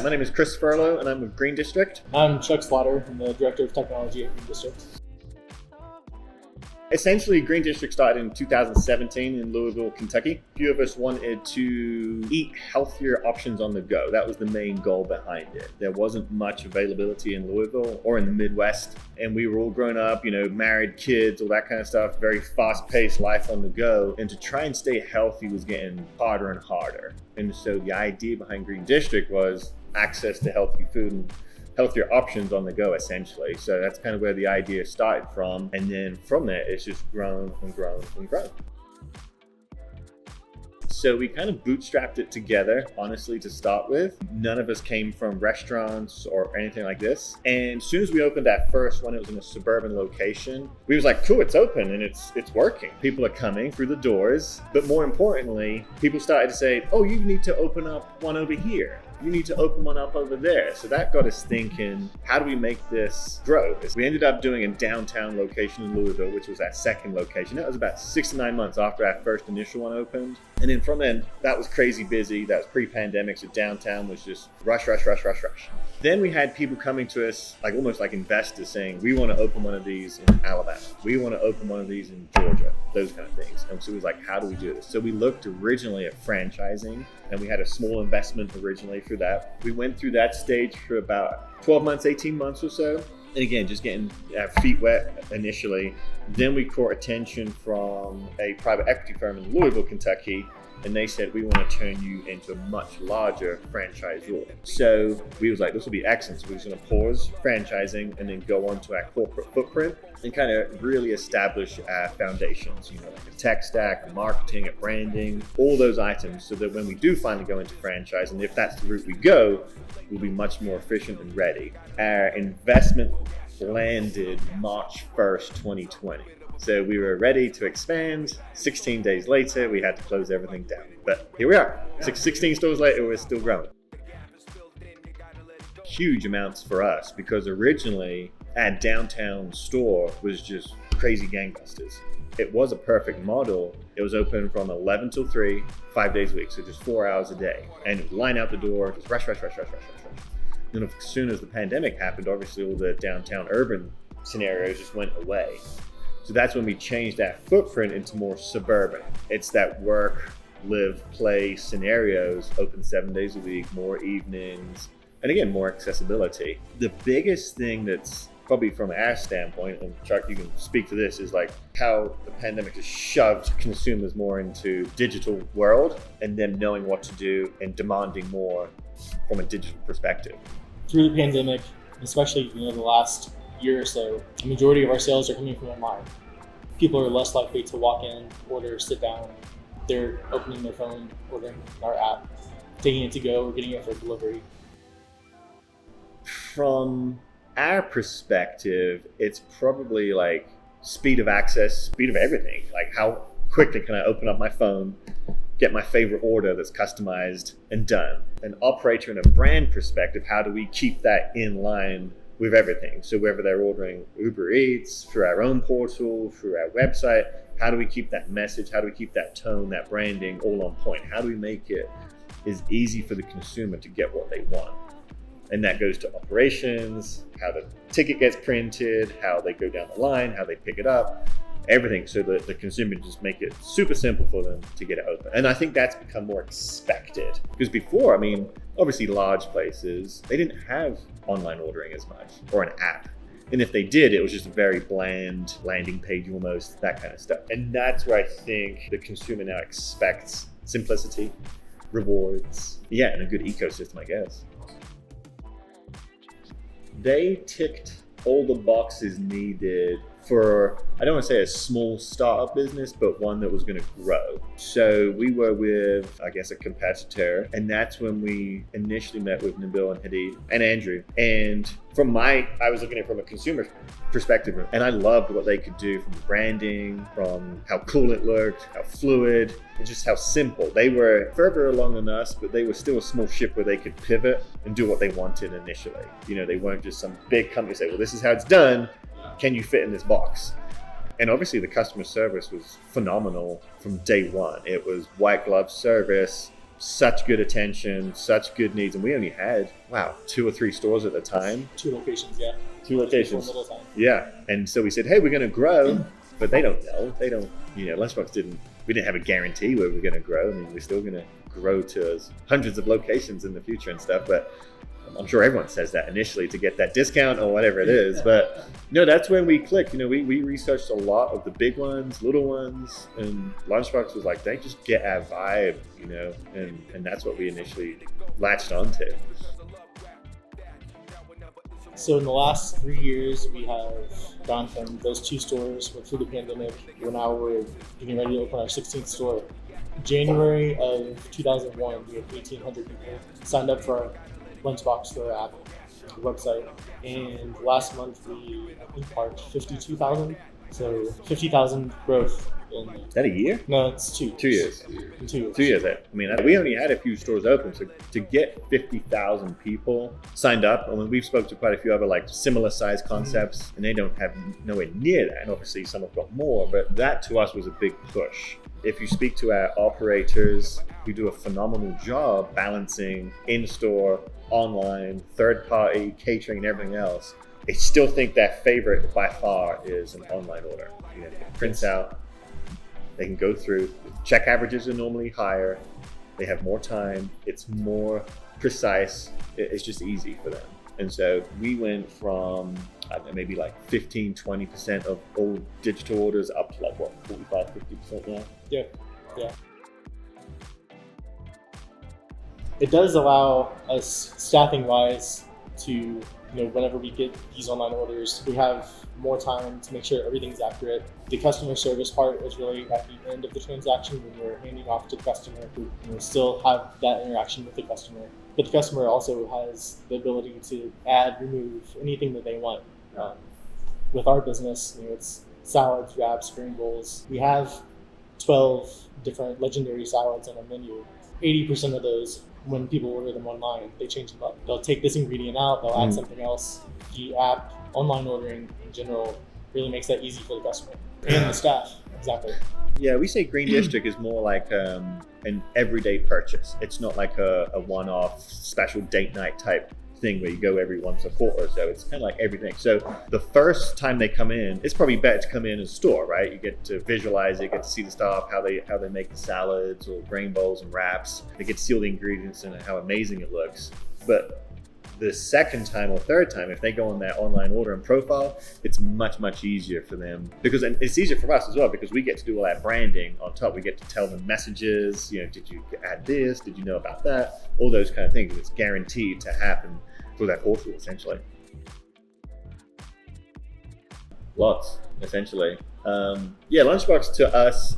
My name is Chris Furlow, and I'm with Green District. I'm Chuck Slaughter. I'm the Director of Technology at Green District. Essentially, Green District started in 2017 in Louisville, Kentucky. A few of us wanted to eat healthier options on the go. That was the main goal behind it. There wasn't much availability in Louisville or in the Midwest, and we were all grown up, married, kids, all that kind of stuff, very fast-paced life on the go. And to try and stay healthy was getting harder and harder. And so the idea behind Green District was access to healthy food and healthier options on the go, essentially. So that's kind of where the idea started from. And then from there, it's just grown and grown and grown. So we kind of bootstrapped it together, honestly, to start with. None of us came from restaurants or anything like this. And as soon as we opened that first one, it was in a suburban location. We was like, cool, it's open and it's working. People are coming through the doors. But more importantly, people started to say, oh, you need to open up one over here. You need to open one up over there. So that got us thinking, how do we make this grow? We ended up doing a downtown location in Louisville, which was our second location. That was about 6 to 9 months after our first initial one opened. And then from then, that was crazy busy. That was pre-pandemic, so downtown was just rush. Then we had people coming to us, almost like investors, saying, we want to open one of these in Alabama. We want to open one of these in Georgia, those kind of things. And so it was like, how do we do this? So we looked originally at franchising, and we had a small investment originally for that. We went through that stage for about 12 months, 18 months or so. And again, just getting our feet wet initially. Then we caught attention from a private equity firm in Louisville, Kentucky, and they said, we want to turn you into a much larger franchisor. So we was like, this will be excellent. So we was going to pause franchising and then go on to our corporate footprint and kind of really establish our foundations, like a tech stack, a marketing, a branding, all those items, so that when we do finally go into franchise, and if that's the route we go, we'll be much more efficient and ready. Our investment landed March 1st, 2020. So we were ready to expand. 16 days later, we had to close everything down. But here we are. 16 stores later, we're still growing. Huge amounts for us, because originally our downtown store was just crazy gangbusters. It was a perfect model. It was open from 11 till 3, 5 days a week, so just 4 hours a day. And line out the door, just rush. Then as soon as the pandemic happened, obviously all the downtown urban scenarios just went away. So that's when we changed that footprint into more suburban. It's that work, live, play scenarios, open 7 days a week, more evenings, and again, more accessibility. The biggest thing that's probably from our standpoint, and Chuck, you can speak to this, is how the pandemic has shoved consumers more into digital world and them knowing what to do and demanding more from a digital perspective. Through the pandemic, especially the last year or so, the majority of our sales are coming from online. People are less likely to walk in, order, sit down. They're opening their phone, ordering our app, taking it to go, or getting it for delivery. From our perspective, it's probably speed of access, speed of everything. How quickly can I open up my phone, get my favorite order that's customized and done? An operator and a brand perspective, how do we keep that in line with everything? So whether they're ordering Uber Eats, through our own portal, through our website, how do we keep that message? How do we keep that tone, that branding all on point? How do we make it as easy for the consumer to get what they want? And that goes to operations, how the ticket gets printed, how they go down the line, how they pick it up, everything, so that the consumer just make it super simple for them to get it open. And I think that's become more expected. Because before, obviously large places, they didn't have online ordering as much, or an app. And if they did, it was just a very bland landing page almost, that kind of stuff. And that's where I think the consumer now expects simplicity, rewards, and a good ecosystem, I guess. They ticked all the boxes needed for, I don't want to say a small startup business, but one that was going to grow. So we were with, I guess, a competitor, and that's when we initially met with Nabil and Hadid and Andrew. And I was looking at it from a consumer perspective, and I loved what they could do from the branding, from how cool it looked, how fluid, and just how simple. They were further along than us, but they were still a small ship where they could pivot and do what they wanted initially. They weren't just some big company say, well, this is how it's done. Can you fit in this box? And obviously the customer service was phenomenal from day one. It was white glove service. such good attention, such good needs. And we only had, 2 or 3 stores at the time. 2 locations, yeah. 2 locations. Middle time. Yeah. And so we said, hey, we're going to grow, but they don't know. They don't, Lunchbox we didn't have a guarantee where we're going to grow. I mean, we're still going to grow to hundreds of locations in the future and stuff, but I'm sure everyone says that initially to get that discount or whatever it is. But that's when we clicked. We researched a lot of the big ones, little ones, and Lunchbox was like, they just get our vibe, and that's what we initially latched onto. So in the last 3 years, we have gone from those 2 stores through the pandemic. We're getting ready to open our 16th store. January of 2001, we had 1,800 people signed up for our Lunchbox store app, website, and last month we marked 52,000. So 50,000 growth. Is that a year? No, it's 2. 2 years. In 2 years. 2 years. I mean, we only had a few stores open, so to get 50,000 people signed up, and we've spoke to quite a few other like similar size concepts, and they don't have nowhere near that. And obviously, some have got more, but that to us was a big push. If you speak to our operators, who do a phenomenal job balancing in-store, online, third-party, catering, and everything else, I still think their favorite by far is an online order. It prints out. They can go through. Check averages are normally higher. They have more time. It's more precise. It's just easy for them. And so we went from maybe like 15, 20% of all digital orders up to like 45, 50% now? Yeah. It does allow us staffing wise to, whenever we get these online orders, we have more time to make sure everything's accurate. The customer service part is really at the end of the transaction when we're handing off to the customer who still have that interaction with the customer. But the customer also has the ability to add, remove anything that they want. With our business, it's salads, wraps, spring rolls. We have 12 different legendary salads on our menu. 80% of those, when people order them online, they change them up. They'll take this ingredient out, they'll add something else. The app, online ordering in general, really makes that easy for the customer and the staff. Exactly. Yeah, we say Green District is more like an everyday purchase. It's not like a one-off special date night type thing where you go every once a quarter or so. It's kind of like everything. So the first time they come in, it's probably better to come in a store, right? You get to visualize it, get to see the stuff, how they make the salads or grain bowls and wraps. They get to see all the ingredients and how amazing it looks. But the second time or third time, if they go on that online order and profile, it's much, much easier for them and it's easier for us as well because we get to do all that branding on top. We get to tell them messages, did you add this? Did you know about that? All those kind of things. It's guaranteed to happen through that portal, essentially. Lots, essentially. Lunchbox to us,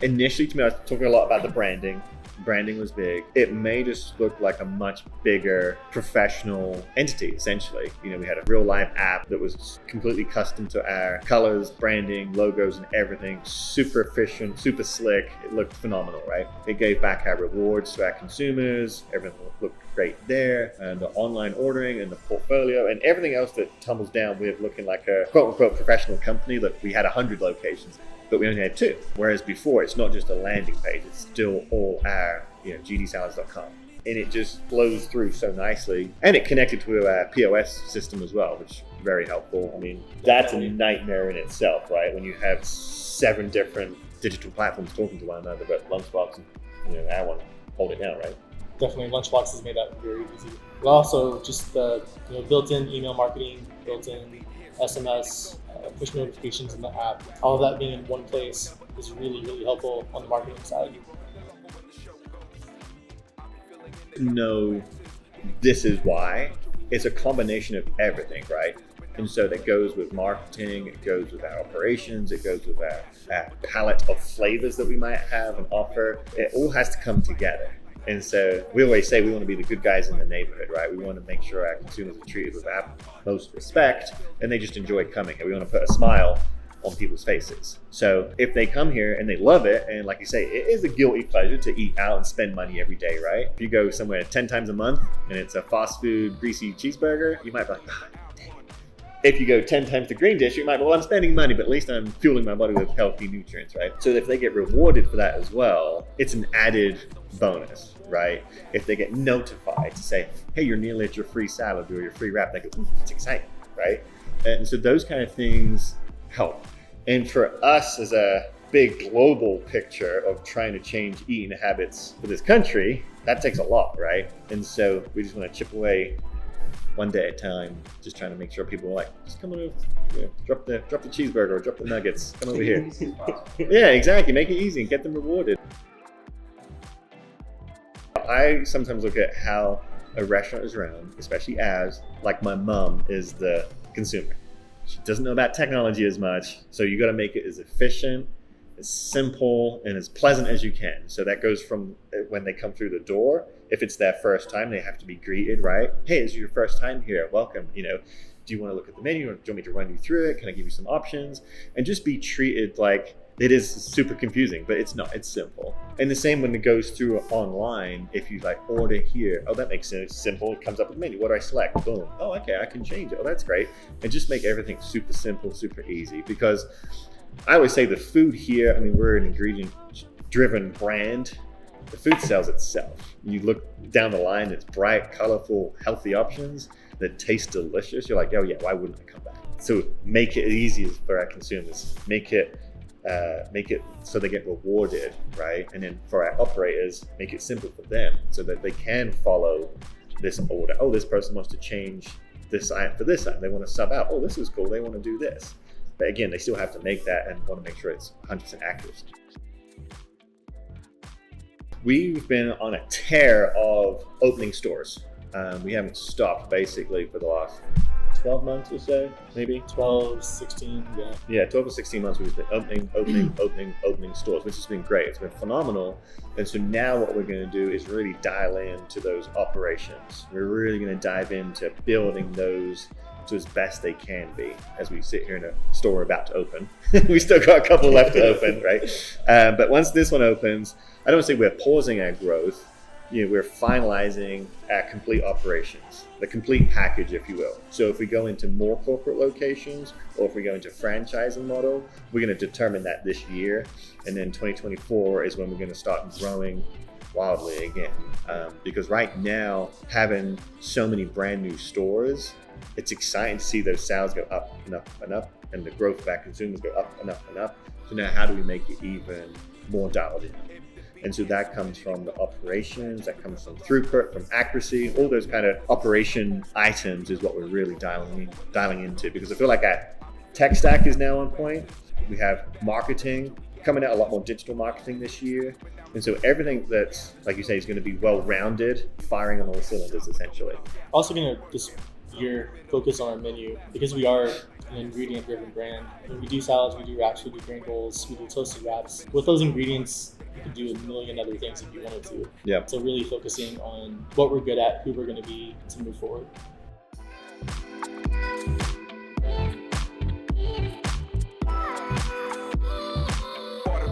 initially to me, I was talking a lot about the branding. Branding was big. It made us look like a much bigger professional entity, essentially. We had a real live app that was completely custom to our colors, branding, logos, and everything. Super efficient, super slick. It looked phenomenal, right? It gave back our rewards to our consumers. Everything looked great there. And the online ordering and the portfolio and everything else that tumbles down with looking like a quote-unquote professional company. Look, we had 100 locations. But we only had 2. Whereas before, it's not just a landing page, it's still all our, gdsalads.com. And it just flows through so nicely. And it connected to our POS system as well, which is very helpful. I mean, that's a nightmare in itself, right? When you have 7 different digital platforms talking to one another, but Lunchbox and our one hold it down, right? Definitely, Lunchbox has made that very easy. But also, just the built-in email marketing, built-in SMS, push notifications in the app, all of that being in one place is really, really helpful on the marketing side. No, this is why. It's a combination of everything, right? And so that goes with marketing, it goes with our operations, it goes with our palette of flavors that we might have and offer. It all has to come together. And so we always say we want to be the good guys in the neighborhood, right? We want to make sure our consumers are treated with utmost respect and they just enjoy coming. And we want to put a smile on people's faces. So if they come here and they love it, and like you say, it is a guilty pleasure to eat out and spend money every day, right? If you go somewhere 10 times a month and it's a fast food, greasy cheeseburger, you might be like, If you go 10 times the green dish, you might, well, I'm spending money, but at least I'm fueling my body with healthy nutrients, right? So if they get rewarded for that as well, it's an added bonus, right? If they get notified to say, hey, you're nearly at your free salad or your free wrap, they go, ooh, it's exciting, right? And so those kind of things help. And for us as a big global picture of trying to change eating habits for this country, that takes a lot, right? And so we just want to chip away one day at a time, just trying to make sure people are like, just come on over, drop the cheeseburger or drop the nuggets, come over here. Yeah, exactly. Make it easy and get them rewarded. I sometimes look at how a restaurant is run, especially as, like my mom is the consumer. She doesn't know about technology as much, so you got to make it as efficient, as simple, and as pleasant as you can. So that goes from when they come through the door. If it's their first time, they have to be greeted, right? Hey, is it your first time here? Welcome. Do you want to look at the menu? Do you want me to run you through it? Can I give you some options? And just be treated like it is super confusing, but it's not. It's simple. And the same when it goes through online. If you like order here, oh, that makes sense. Simple. It comes up with the menu. What do I select? Boom. Oh, okay, I can change it. Oh, that's great. And just make everything super simple, super easy. Because I always say the food here, we're an ingredient-driven brand. The food sells itself. You look down the line, it's bright, colorful, healthy options that taste delicious. You're like, oh yeah, why wouldn't I come back? So make it easy for our consumers. Make it so they get rewarded, right? And then for our operators, make it simple for them so that they can follow this order. Oh, this person wants to change this item for this item. They want to sub out. Oh, this is cool. They want to do this. But again, they still have to make that and want to make sure it's 100% accurate. We've been on a tear of opening stores. We haven't stopped basically for the last 12 months or so, maybe? 12, 16, yeah. Yeah, 12 or 16 months we've been opening stores, which has been great. It's been phenomenal. And so now what we're going to do is really dial into those operations. We're really going to dive into building those to as best they can be as we sit here in a store about to open. We still got a couple left to open, right? But once this one opens, I don't say we're pausing our growth. We're finalizing our complete operations, the complete package, if you will. So if we go into more corporate locations or if we go into franchising model, we're going to determine that this year. And then 2024 is when we're going to start growing wildly again. Because right now, having so many brand new stores, it's exciting to see those sales go up and up and up, and the growth of our consumers go up and up and up. So now how do we make it even more dialed in? And so that comes from the operations, that comes from throughput, from accuracy, all those kind of operation items is what we're really dialing into. Because I feel like our tech stack is now on point. We have marketing, coming out a lot more digital marketing this year. And so everything that's, like you say, is going to be well-rounded, firing on all cylinders essentially. Also going to this year focus on our menu because we are an ingredient-driven brand. When we do salads, we do wraps, we do grain bowls, we do toasted wraps. With those ingredients, you can do a million other things if you wanted to. Yeah. So really focusing on what we're good at, who we're going to be to move forward.